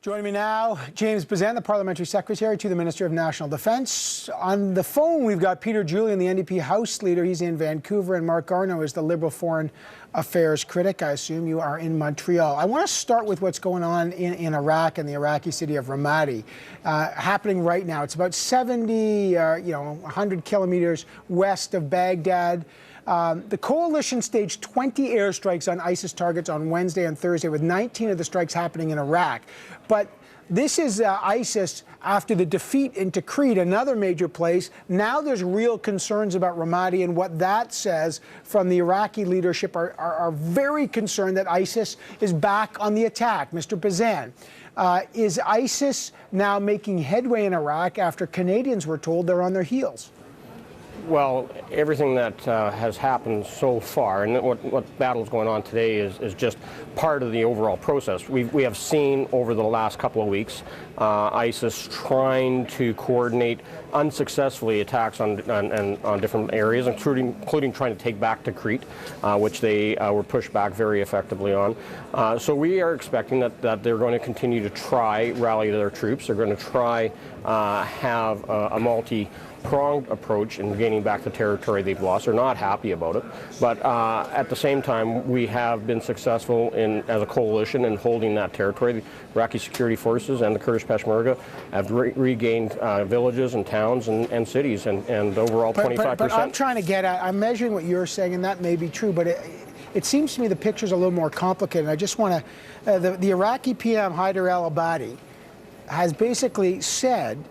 Joining me now, James Bezan, the Parliamentary Secretary to the Minister of National Defence. On the phone, we've got Peter Julian, the NDP House Leader. He's in Vancouver, and Mark Garneau is the Liberal Foreign Affairs critic. I assume you are in Montreal. I want to start with what's going on in Iraq and the Iraqi city of Ramadi, happening right now. It's about 100 kilometers west of Baghdad. The coalition staged 20 airstrikes on ISIS targets on Wednesday and Thursday, with 19 of the strikes happening in Iraq. But this is ISIS after the defeat in Tikrit, another major place. Now there's real concerns about Ramadi, and what that says from the Iraqi leadership are very concerned that ISIS is back on the attack. Mr. Bezan, is ISIS now making headway in Iraq after Canadians were told they're on their heels? Well, everything that has happened so far, and what battle's going on today is just part of the overall process. We have seen over the last couple of weeks ISIS trying to coordinate unsuccessfully attacks on different areas, including trying to take back Tikrit, which they were pushed back very effectively on. So we are expecting that they're going to continue to try rally their troops. They're going to try have a multi-pronged approach in gaining back the territory they've lost. They're not happy about it, but at the same time, we have been successful as a coalition in holding that territory. The Iraqi security forces and the Kurdish Peshmerga have regained villages and towns and cities, and overall 25%. But I'm trying to get at, I'm measuring what you're saying, and that may be true, but it seems to me the picture's a little more complicated. I just want to, the Iraqi PM Haider al-Abadi has basically said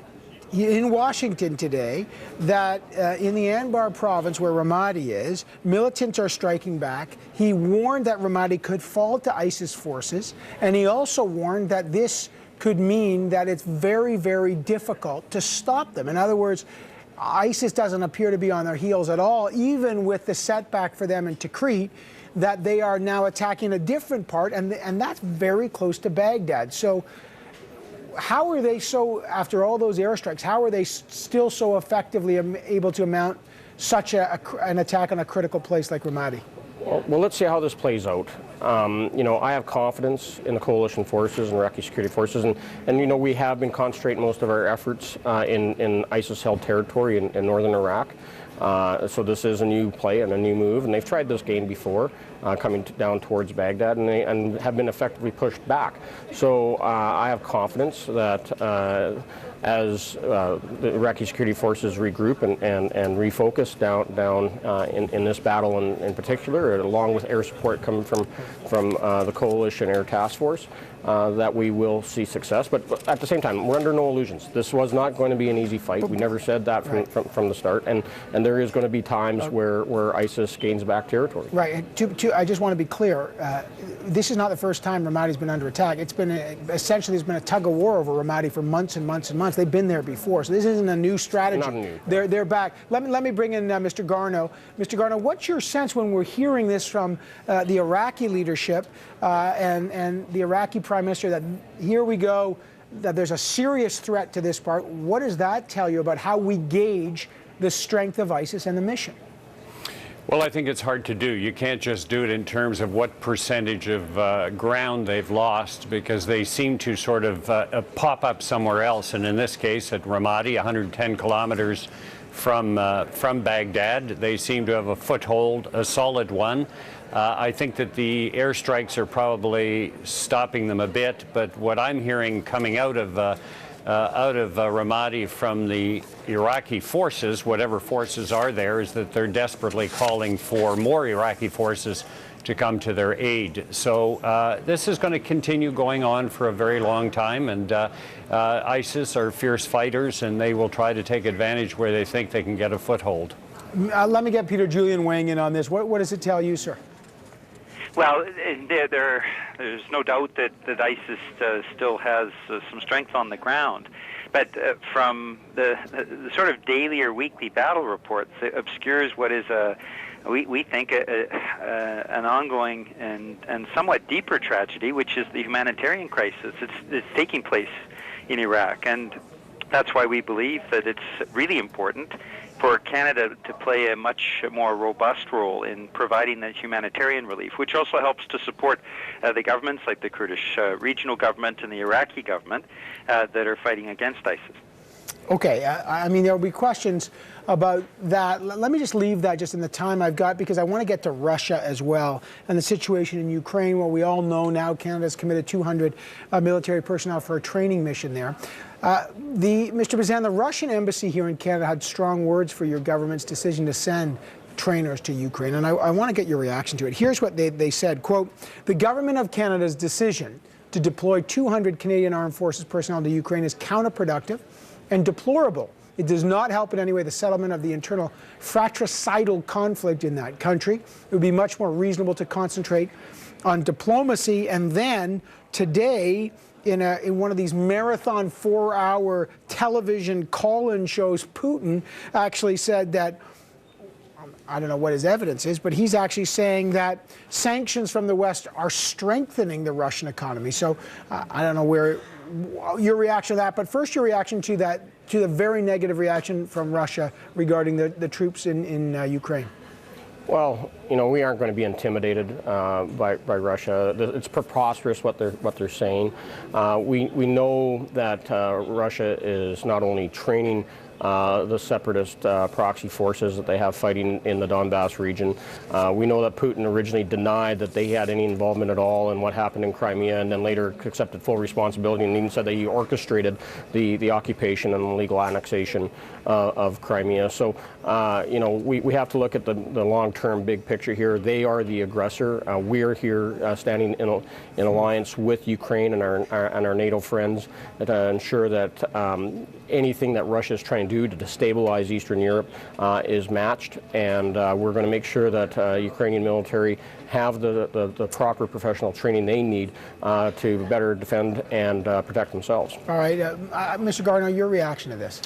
in Washington today that in the Anbar province, where Ramadi is, militants are striking back. He warned that Ramadi could fall to ISIS forces, and he also warned that this could mean that it's very, very difficult to stop them. In other words, ISIS doesn't appear to be on their heels at all, even with the setback for them in Tikrit, that they are now attacking a different part, and that's very close to Baghdad. So how are they after all those airstrikes, how are they still so effectively able to mount such an attack on a critical place like Ramadi? Well, let's see how this plays out. I have confidence in the coalition forces and Iraqi security forces, and we have been concentrating most of our efforts in ISIS-held territory in northern Iraq. So this is a new play and a new move, and they've tried this game before, coming down towards Baghdad, and have been effectively pushed back. So I have confidence that as the Iraqi security forces regroup and refocus down in this battle in particular, along with air support coming from the coalition air task force, that we will see success. But at the same time, we're under no illusions. This was not going to be an easy fight. We never said that from the start, and there is going to be times where ISIS gains back territory. Right. I just want to be clear. This is not the first time Ramadi's been under attack. It's been essentially there's been a tug of war over Ramadi for months and months and months. They've been there before, so this isn't a new strategy. Not new. They're back. Let me bring in Mr. Garneau. Mr. Garneau, what's your sense when we're hearing this from the Iraqi leadership and the Iraqi Prime Minister that here we go, that there's a serious threat to this part? What does that tell you about how we gauge the strength of ISIS and the mission? Well, I think it's hard to do. You can't just do it in terms of what percentage of ground they've lost, because they seem to sort of pop up somewhere else. And in this case, at Ramadi, 110 kilometers from Baghdad, they seem to have a foothold, a solid one. I think that the airstrikes are probably stopping them a bit, but what I'm hearing coming out of Ramadi from the Iraqi forces, whatever forces are there, is that they're desperately calling for more Iraqi forces to come to their aid. So this is going to continue going on for a very long time, and ISIS are fierce fighters, and they will try to take advantage where they think they can get a foothold. Let me get Peter Julian weighing in on this. What does it tell you, sir? Well, there's no doubt that ISIS still has some strength on the ground. But from the sort of daily or weekly battle reports, it obscures what is we think an ongoing and somewhat deeper tragedy, which is the humanitarian crisis that's taking place in Iraq. And That's why we believe that it's really important for Canada to play a much more robust role in providing that humanitarian relief, which also helps to support the governments like the Kurdish regional government and the Iraqi government that are fighting against ISIS. Okay, I mean, there will be questions about that. Let me just leave that just in the time I've got, because I want to get to Russia as well and the situation in Ukraine, where we all know now Canada's committed 200 military personnel for a training mission there. Mr. Bezan, the Russian embassy here in Canada had strong words for your government's decision to send trainers to Ukraine, and I want to get your reaction to it. Here's what they said, quote, "The government of Canada's decision to deploy 200 Canadian Armed Forces personnel to Ukraine is counterproductive and deplorable. It does not help in any way the settlement of the internal fratricidal conflict in that country. It would be much more reasonable to concentrate on diplomacy." And then today, in one of these marathon 4-hour television call-in shows, Putin actually said that, I don't know what his evidence is, but he's actually saying that sanctions from the West are strengthening the Russian economy. So I don't know where your reaction to that, but first your reaction to that, to the very negative reaction from Russia regarding the troops in Ukraine. Well, we aren't going to be intimidated by Russia. It's preposterous what they're saying. We know that Russia is not only training the separatist proxy forces that they have fighting in the Donbass region. We know that Putin originally denied that they had any involvement at all in what happened in Crimea, and then later accepted full responsibility and even said that he orchestrated the occupation and the legal annexation of Crimea. So, we have to look at the long-term big picture here. They are the aggressor. We're here standing in alliance with Ukraine and our NATO friends to ensure that anything that Russia is trying to do to destabilize Eastern Europe is matched, and we're going to make sure that Ukrainian military have the proper professional training they need to better defend and protect themselves. All right, Mr. Garneau, your reaction to this?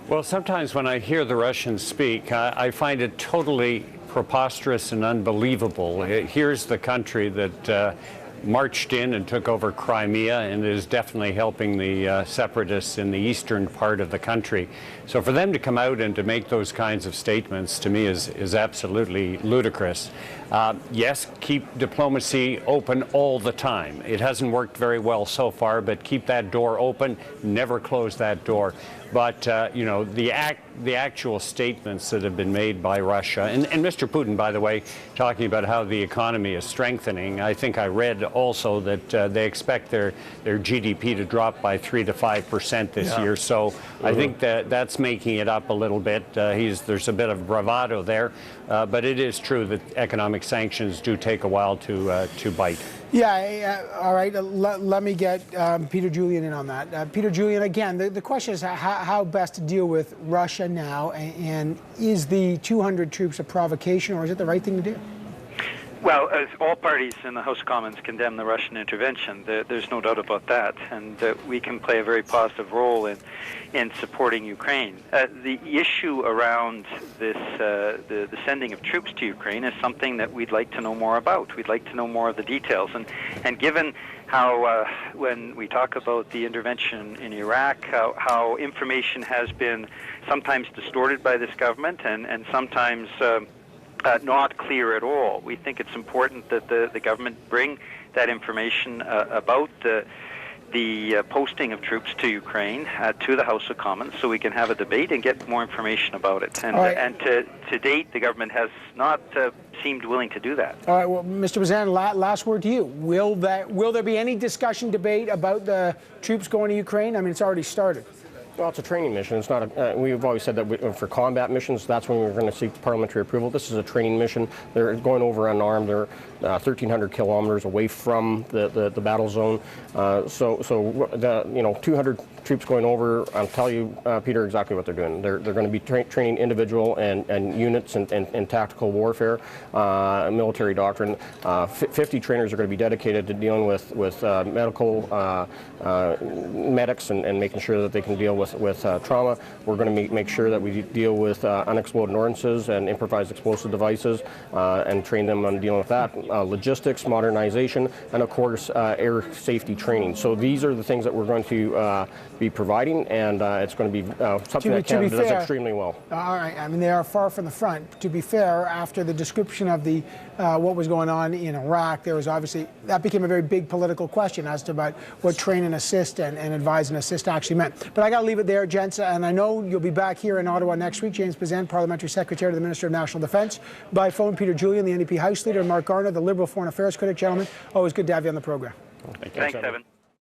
Well, sometimes when I hear the Russians speak, I find it totally preposterous and unbelievable. Here's the country that marched in and took over Crimea and is definitely helping the separatists in the eastern part of the country. So for them to come out and to make those kinds of statements, to me, is absolutely ludicrous. Yes, keep diplomacy open all the time. It hasn't worked very well so far, but keep that door open, never close that door. But, the actual statements that have been made by Russia, and Mr. Putin, by the way, talking about how the economy is strengthening, I think I read also that they expect their GDP to drop by 3 to 5% this year. So I think that's making it up a little bit. There's a bit of bravado there, but it is true that economic sanctions do take a while to bite. Yeah, all right. Let me get Peter Julian in on that. Peter Julian, again, the question is how best to deal with Russia now, and is the 200 troops a provocation, or is it the right thing to do? Well, as all parties in the House of Commons condemn the Russian intervention, there's no doubt about that, and we can play a very positive role in supporting Ukraine. The issue around this, the sending of troops to Ukraine, is something that we'd like to know more about. We'd like to know more of the details, and given how when we talk about the intervention in Iraq, how information has been sometimes distorted by this government and sometimes not clear at all. We think it's important that the government bring that information about the posting of troops to Ukraine to the House of Commons, so we can have a debate and get more information about it. And to date, the government has not seemed willing to do that. All right. Well, Mr. Bezan, last word to you. Will there be any discussion, debate about the troops going to Ukraine? I mean, it's already started. Well, it's a training mission. It's not. We've always said that for combat missions, that's when we're going to seek parliamentary approval. This is a training mission. They're going over unarmed. They're 1,300 kilometers away from the battle zone. So 200 troops going over. I'll tell you, Peter, exactly what they're doing. They're going to be training individual and units and tactical warfare, military doctrine. 50 trainers are going to be dedicated to dealing with medical medics and making sure that they can deal with with trauma. We're going to make sure that we deal with unexploded ordnances and improvised explosive devices and train them on dealing with that. Logistics, modernization, and of course air safety training. So these are the things that we're going to be providing, and it's going to be something that Canada does extremely well. All right. I mean, they are far from the front. To be fair, after the description of the what was going on in Iraq, there was obviously, that became a very big political question as to about what train and assist and advise and assist actually meant. But I got to leave it there, gents, and I know you'll be back here in Ottawa next week. James Bezan, Parliamentary Secretary to the Minister of National Defence. By phone, Peter Julian, the NDP House Leader, and Mark Garner, the Liberal Foreign Affairs Critic. Gentlemen, always good to have you on the program. Thanks, Evan.